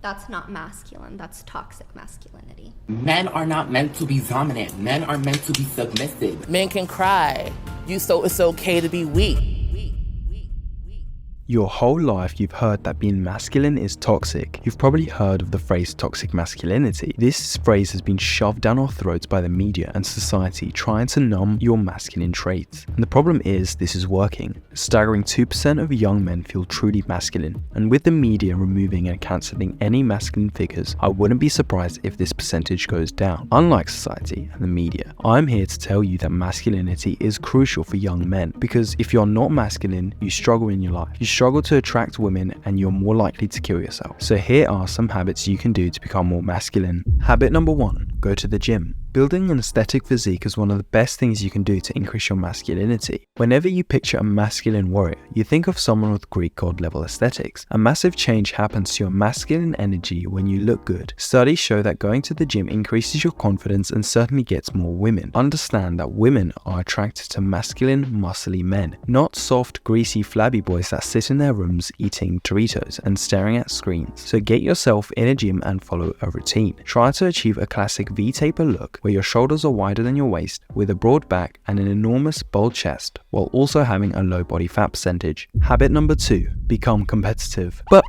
That's not masculine, that's toxic masculinity. Men are not meant to be dominant. Men are meant to be submissive. Men can cry. So it's okay to be weak. Your whole life you've heard that being masculine is toxic. You've probably heard of the phrase toxic masculinity. This phrase has been shoved down our throats by the media and society, trying to numb your masculine traits. And the problem is, this is working. A staggering 2% of young men feel truly masculine, and with the media removing and cancelling any masculine figures, I wouldn't be surprised if this percentage goes down. Unlike society and the media, I'm here to tell you that masculinity is crucial for young men, because if you're not masculine, you struggle in your life. You struggle to attract women and you're more likely to kill yourself. So here are some habits you can do to become more masculine. Habit number 1, go to the gym. Building an aesthetic physique is one of the best things you can do to increase your masculinity. Whenever you picture a masculine warrior, you think of someone with Greek god level aesthetics. A massive change happens to your masculine energy when you look good. Studies show that going to the gym increases your confidence and certainly gets more women. Understand that women are attracted to masculine, muscly men, not soft, greasy, flabby boys that sit in their rooms eating Doritos and staring at screens. So get yourself in a gym and follow a routine. Try to achieve a classic V-taper look where your shoulders are wider than your waist, with a broad back and an enormous bold chest, while also having a low body fat percentage. Habit number 2, become competitive. But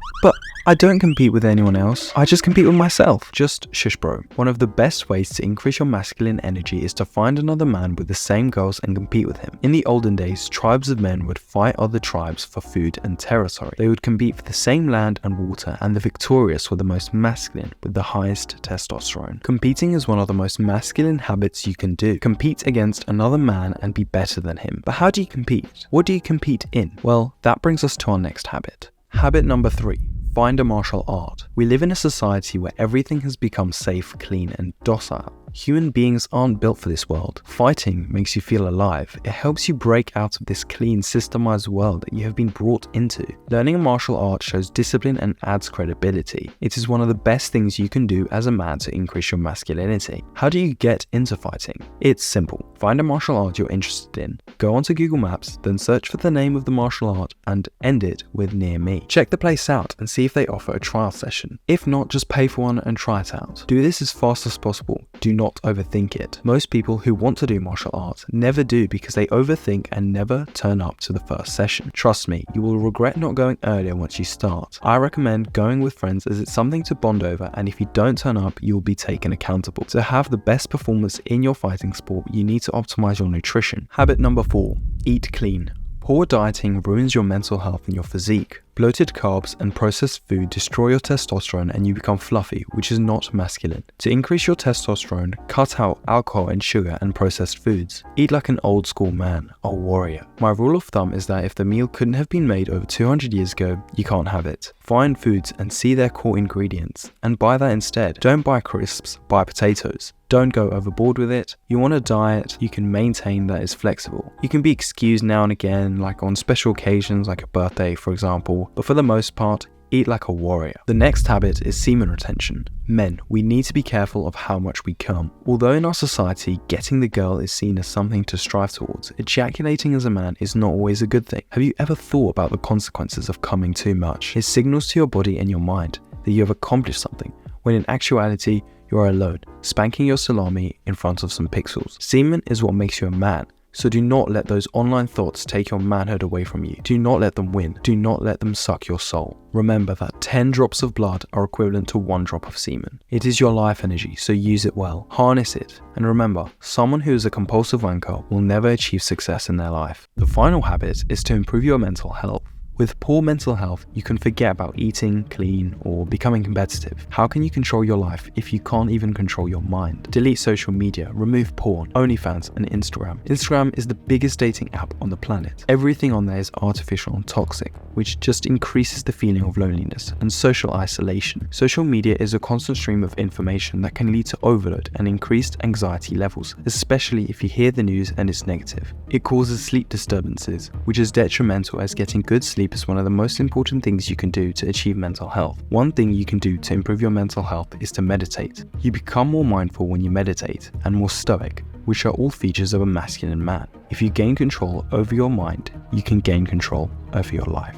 I don't compete with anyone else. I just compete with myself. Just shush bro. One of the best ways to increase your masculine energy is to find another man with the same goals and compete with him. In the olden days, tribes of men would fight other tribes for food and territory. They would compete for the same land and water, and the victorious were the most masculine with the highest testosterone. Competing is one of the most masculine habits you can do. Compete against another man and be better than him. But how do you compete? What do you compete in? Well, that brings us to our next habit. Habit number 3. Find a martial art. We live in a society where everything has become safe, clean, and docile. Human beings aren't built for this world. Fighting makes you feel alive. It helps you break out of this clean, systemized world that you have been brought into. Learning a martial art shows discipline and adds credibility. It is one of the best things you can do as a man to increase your masculinity. How do you get into fighting? It's simple. Find a martial art you're interested in. Go onto Google Maps, then search for the name of the martial art and end it with near me. Check the place out and see if they offer a trial session. If not, just pay for one and try it out. Do this as fast as possible. Do not overthink it. Most people who want to do martial arts never do because they overthink and never turn up to the first session. Trust me, you will regret not going earlier once you start. I recommend going with friends as it's something to bond over, and if you don't turn up, you will be taken accountable. To have the best performance in your fighting sport, you need to optimize your nutrition. Habit number 4, eat clean. Poor dieting ruins your mental health and your physique. Bloated carbs and processed food destroy your testosterone and you become fluffy, which is not masculine. To increase your testosterone, cut out alcohol and sugar and processed foods. Eat like an old school man, a warrior. My rule of thumb is that if the meal couldn't have been made over 200 years ago, you can't have it. Find foods and see their core ingredients, and buy that instead. Don't buy crisps, buy potatoes. Don't go overboard with it. You want a diet you can maintain that is flexible. You can be excused now and again, like on special occasions like a birthday for example, but for the most part, eat like a warrior. The next habit is semen retention. Men, we need to be careful of how much we cum. Although in our society, getting the girl is seen as something to strive towards, ejaculating as a man is not always a good thing. Have you ever thought about the consequences of cumming too much? It signals to your body and your mind that you have accomplished something, when in actuality, you are alone, spanking your salami in front of some pixels. Semen is what makes you a man. So do not let those online thoughts take your manhood away from you. Do not let them win. Do not let them suck your soul. Remember that 10 drops of blood are equivalent to 1 drop of semen. It is your life energy, so use it well. Harness it. And remember, someone who is a compulsive wanker will never achieve success in their life. The final habit is to improve your mental health. With poor mental health, you can forget about eating clean or becoming competitive. How can you control your life if you can't even control your mind? Delete social media, remove porn, OnlyFans, and Instagram. Instagram is the biggest dating app on the planet. Everything on there is artificial and toxic, which just increases the feeling of loneliness and social isolation. Social media is a constant stream of information that can lead to overload and increased anxiety levels, especially if you hear the news and it's negative. It causes sleep disturbances, which is detrimental as getting good sleep is one of the most important things you can do to achieve mental health. One thing you can do to improve your mental health is to meditate. You become more mindful when you meditate and more stoic, which are all features of a masculine man. If you gain control over your mind, you can gain control over your life.